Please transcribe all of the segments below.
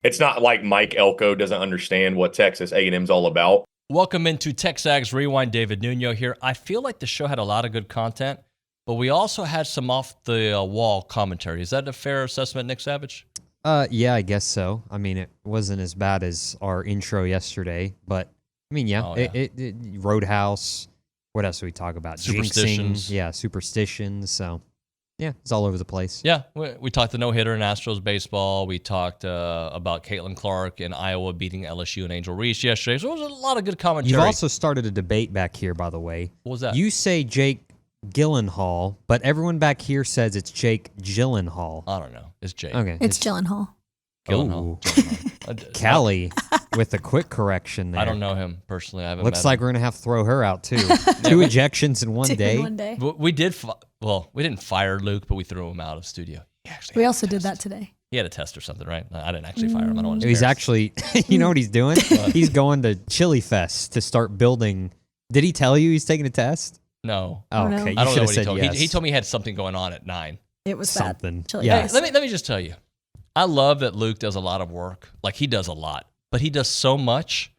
It's not like Mike Elko doesn't understand what Texas A&M's all about. Welcome into TexAgs Rewind. David Nuno here. I feel like the show had a lot of good content, but we also had some off-the-wall commentary. Is that a fair assessment, Nick Savage? Yeah, I guess so. I mean, it wasn't as bad as our intro yesterday, but I mean, yeah, It Roadhouse. What else do we talk about? Superstitions. Jinxing, yeah, superstitions. So, yeah, it's all over the place. Yeah, we talked the no-hitter in Astros baseball. We talked about Caitlin Clark in Iowa beating LSU and Angel Reese yesterday. So it was a lot of good commentary. You've also started a debate back here, by the way. What was that? You say Jake Gyllenhaal, but everyone back here says it's Jake Gyllenhaal. I don't know. It's Jake. Okay. It's Gyllenhaal. Gyllenhaal. Callie with a quick correction there. I don't know him personally. I haven't Looks met like him. we're going to have to throw her out, too. 2 ejections in one day. In one day. We did, we didn't fire Luke, but we threw him out of studio. We also did that today. He had a test or something, right? I didn't actually fire him. I don't want to. He's actually, you know what he's doing? He's going to Chili Fest to start building. Did he tell you he's taking a test? No. Oh, no. okay. You I don't should know have what he said told me. yes. He told me he had something going on at 9. It was something. bad. Chili Yeah. Fest. Let me just tell you. I love that Luke does a lot of work. Like, he does a lot. But he does so much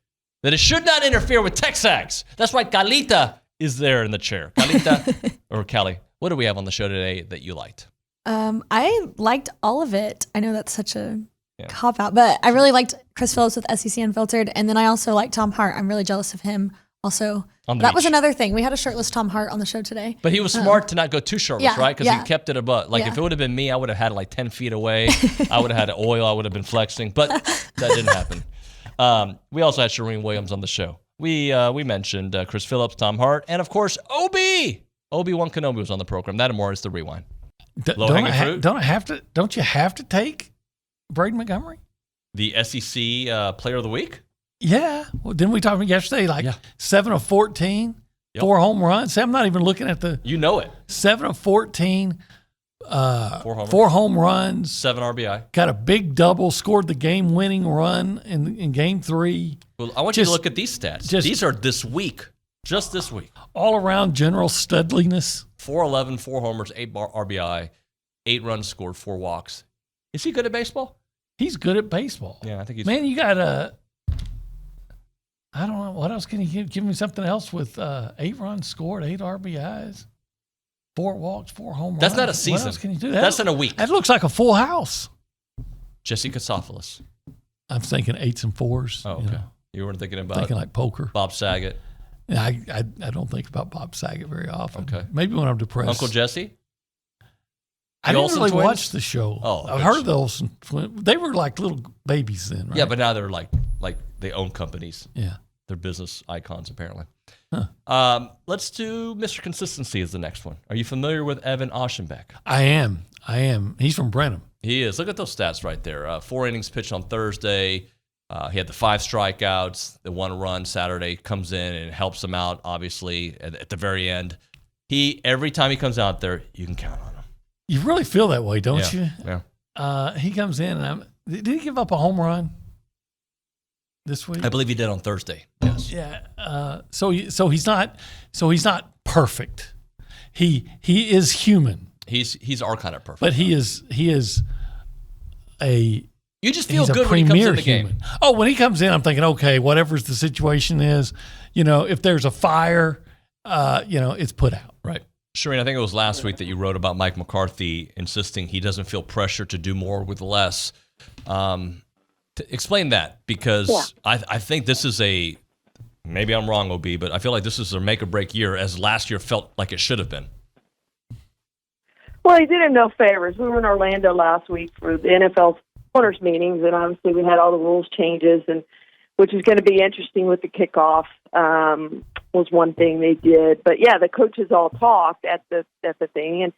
that it should not interfere with TexAgs. That's why Calita is there in the chair. Calita, or Callie, what do we have on the show today that you liked? I liked all of it. I know that's such a cop-out, but I really liked Chris Phillips with SEC Unfiltered, and then I also liked Tom Hart. I'm really jealous of him also. That was another thing. We had a shirtless Tom Hart on the show today. But he was smart to not go too shirtless, right? Because he kept it above. Like, if it would have been me, I would have had it like 10 feet away. I would have had oil. I would have been flexing. But that didn't happen. We also had Charean Williams on the show. We mentioned Chris Phillips, Tom Hart, and, of course, Obi-Wan Kenobi was on the program. That and more is the Rewind. Low-hanging fruit? Don't you have to take Braden Montgomery? The SEC Player of the Week? Yeah. Well, didn't we talk about yesterday? 7 of 14, 4 home runs. I'm not even looking at the. You know it. 7 of 14, 4 home runs, 7 RBI. Got a big double, scored the game-winning run in Game 3. Well, I want you to look at these stats. These are this week. Just this week. All-around general studliness. 4-11, 4 homers, 8 RBI, 8 runs scored, 4 walks. Is he good at baseball? He's good at baseball. Yeah, I think he's. Man, you got a. I don't know. What else can you give me something else with 8 runs scored, 8 RBIs, 4 walks, 4 home runs? That's not a season. What else can you do? That's in a week. That looks like a full house. Jesse Kasopoulos. I'm thinking 8s and 4s. Oh, okay. You weren't thinking about like poker. Bob Saget. Yeah, I don't think about Bob Saget very often. Okay. Maybe when I'm depressed. Uncle Jesse? I didn't really watch the show. Oh, I've heard of the Olsen twins. They were like little babies then, right? Yeah, but now they're like they own companies. Yeah. They're business icons, apparently. Huh. Let's do Mr. Consistency is the next one. Are you familiar with Evan Oschenbeck? I am. He's from Brenham. He is. Look at those stats right there. 4 innings pitched on Thursday. He had the 5 strikeouts. The 1 run Saturday comes in and helps him out, obviously, at the very end. Every time he comes out there, you can count on him. You really feel that way, don't you? Yeah. He comes in and did he give up a home run this week? I believe he did on Thursday. Yes. Yeah. So he's not perfect. He is human. He's our kind of perfect. But he is a. You just feel good when he comes in the game. Oh, when he comes in, I'm thinking, okay, whatever's the situation is, if there's a fire, it's put out. Right. Charean, I think it was last week that you wrote about Mike McCarthy insisting he doesn't feel pressure to do more with less. Explain that, because I think this is maybe I'm wrong, OB, but I feel like this is a make or break year, as last year felt like it should have been. Well, he did him no favors. We were in Orlando last week for the NFL owners meetings, and obviously we had all the rules changes, and which is going to be interesting with the kickoff. Was one thing they did, but yeah, the coaches all talked at the thing, and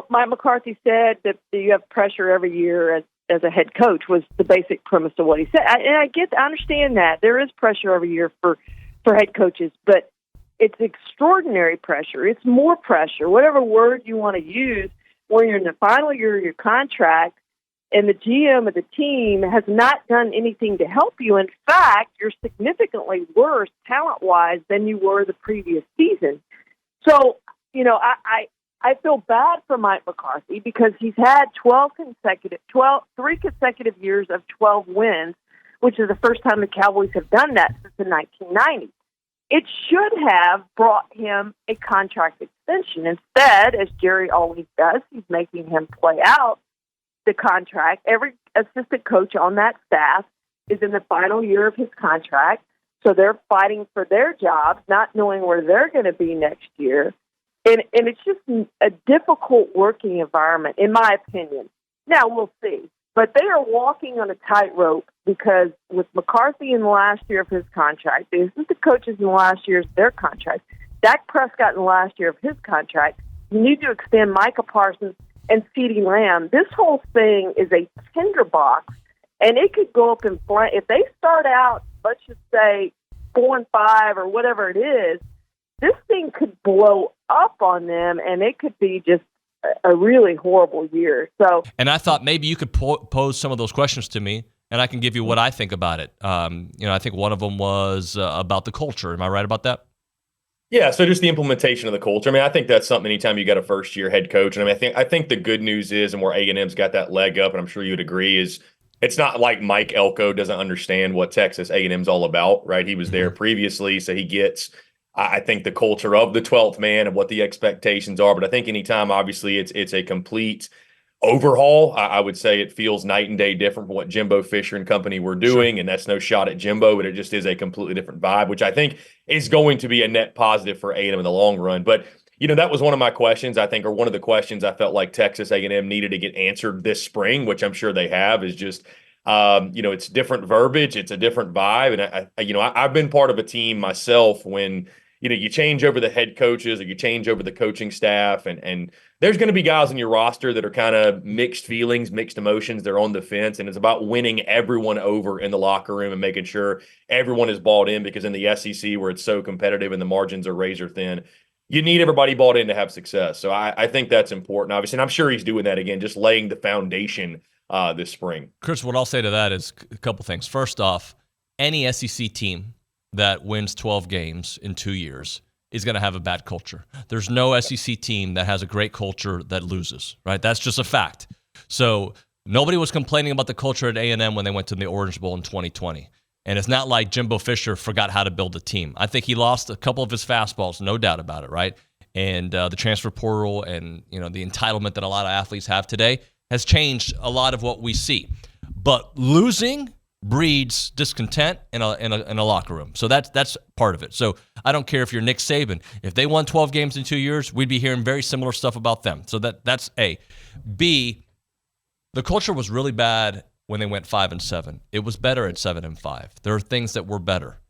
Mike McCarthy said that you have pressure every year as a head coach was the basic premise of what he said, I understand that there is pressure every year for head coaches, but it's extraordinary pressure. It's more pressure, whatever word you want to use, when you're in the final year of your contract. And the GM of the team has not done anything to help you. In fact, you're significantly worse talent-wise than you were the previous season. So, I feel bad for Mike McCarthy because he's had 3 consecutive years of 12 wins, which is the first time the Cowboys have done that since the 1990s. It should have brought him a contract extension. Instead, as Jerry always does, he's making him play out the contract. Every assistant coach on that staff is in the final year of his contract, so they're fighting for their jobs, not knowing where they're going to be next year. And it's just a difficult working environment, in my opinion. Now, we'll see. But they are walking on a tightrope because with McCarthy in the last year of his contract, the assistant coaches in the last year of their contract, Dak Prescott in the last year of his contract, you need to extend Micah Parsons and CeeDee Lamb. This whole thing is a tinderbox, and it could go up in flames. If they start out, let's just say 4-5 or whatever it is, this thing could blow up on them, and it could be just a really horrible year. And I thought maybe you could pose some of those questions to me, and I can give you what I think about it. I think one of them was about the culture. Am I right about that? Yeah, so just the implementation of the culture. I mean, I think that's something anytime you got a first-year head coach. And I mean, I think the good news is, and where A&M's got that leg up, and I'm sure you would agree, is it's not like Mike Elko doesn't understand what Texas A&M's all about, right? He was there previously, so he gets – I think the culture of the 12th man and what the expectations are. But I think anytime, obviously, it's a complete overhaul. I would say it feels night and day different from what Jimbo Fisher and company were doing. Sure. And that's no shot at Jimbo, but it just is a completely different vibe, which I think is going to be a net positive for A&M in the long run. But, that was one of my questions, I think, or one of the questions I felt like Texas A&M needed to get answered this spring, which I'm sure they have, is just it's different verbiage. It's a different vibe. And, I've been part of a team myself when – you change over the head coaches or you change over the coaching staff, and there's going to be guys on your roster that are kind of mixed feelings, mixed emotions. They're on the fence, and it's about winning everyone over in the locker room and making sure everyone is bought in, because in the SEC, where it's so competitive and the margins are razor thin, you need everybody bought in to have success. So I think that's important, obviously, and I'm sure he's doing that again, just laying the foundation this spring. Chris, what I'll say to that is a couple things. First off, any SEC team that wins 12 games in 2 years is going to have a bad culture. There's no SEC team that has a great culture that loses, right? That's just a fact. So nobody was complaining about the culture at A&M when they went to the Orange Bowl in 2020. And it's not like Jimbo Fisher forgot how to build a team. I think he lost a couple of his fastballs, no doubt about it, right? And the transfer portal and the entitlement that a lot of athletes have today has changed a lot of what we see. But losing breeds discontent in a locker room. So that's part of it. So I don't care if you're Nick Saban. If they won 12 games in 2 years, we'd be hearing very similar stuff about them. So that's A. B, the culture was really bad when they went 5-7. It was better at 7-5. There are things that were better.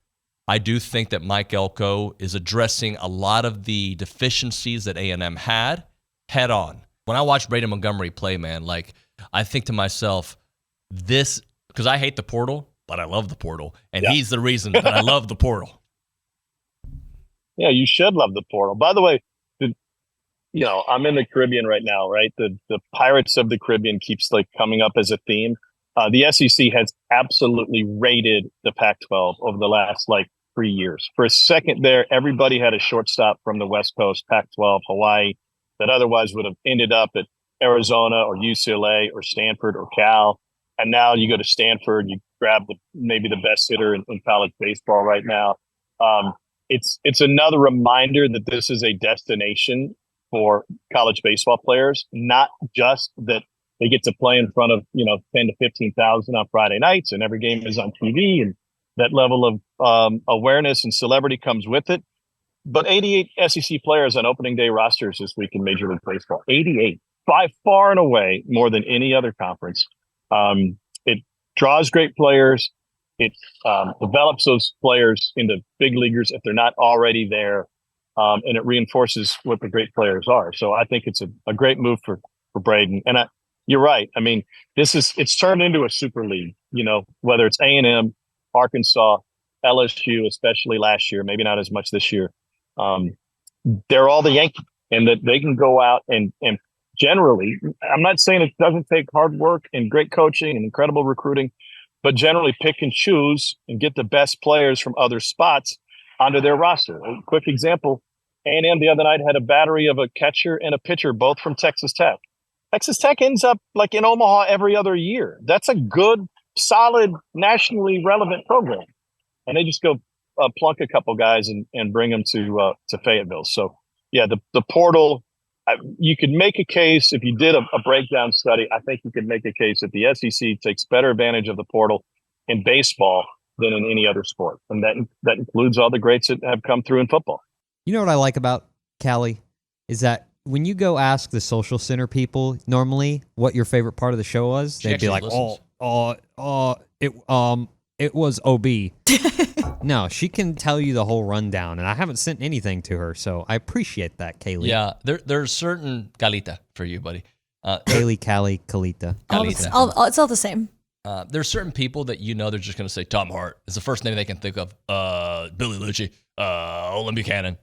I do think that Mike Elko is addressing a lot of the deficiencies that A&M had head on. When I watch Braden Montgomery play, man, I think to myself, because I hate the portal, but I love the portal. And he's the reason that I love the portal. Yeah, you should love the portal. By the way, I'm in the Caribbean right now, right? The Pirates of the Caribbean keeps coming up as a theme. The SEC has absolutely raided the Pac-12 over the last 3 years. For a second there, everybody had a shortstop from the West Coast, Pac-12, Hawaii, that otherwise would have ended up at Arizona or UCLA or Stanford or Cal. And now you go to Stanford, you grab maybe the best hitter in college baseball right now. It's another reminder that this is a destination for college baseball players, not just that they get to play in front of 10 to 15,000 on Friday nights, and every game is on TV, and that level of awareness and celebrity comes with it. But 88 SEC players on opening day rosters this week in Major League Baseball, 88, by far and away more than any other conference. It draws great players. It develops those players into big leaguers if they're not already there, and it reinforces what the great players are. So I think it's a great move for Braden. And you're right. I mean, it's turned into a super league. Whether it's A&M, Arkansas, LSU, especially last year, maybe not as much this year. They're all the Yankees, and that they can go out and generally, I'm not saying it doesn't take hard work and great coaching and incredible recruiting, but generally pick and choose and get the best players from other spots onto their roster. A quick example, A&M the other night had a battery of a catcher and a pitcher, both from Texas Tech. Texas Tech ends up like in Omaha every other year. That's a good, solid, nationally relevant program. And they just go plunk a couple guys and bring them to Fayetteville. So, yeah, the portal, you could make a case if you did a breakdown study. I think you could make a case that the SEC takes better advantage of the portal in baseball than in any other sport. And that includes all the greats that have come through in football. You know what I like about Callie is that when you go ask the social center people normally what your favorite part of the show was, they'd be like, it was OB. No, she can tell you the whole rundown, and I haven't sent anything to her, so I appreciate that, Kaylee. Yeah, there's certain Calita for you, buddy. Kaylee, Callie, Kalita. It's all the same. There's certain people that you know they're just going to say Tom Hart is the first name they can think of. Billy Lucci, Olin Buchanan.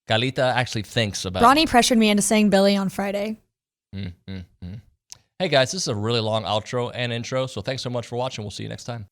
Calita actually thinks about Ronnie pressured me into saying Billy on Friday. Hey, guys, this is a really long outro and intro, so thanks so much for watching. We'll see you next time.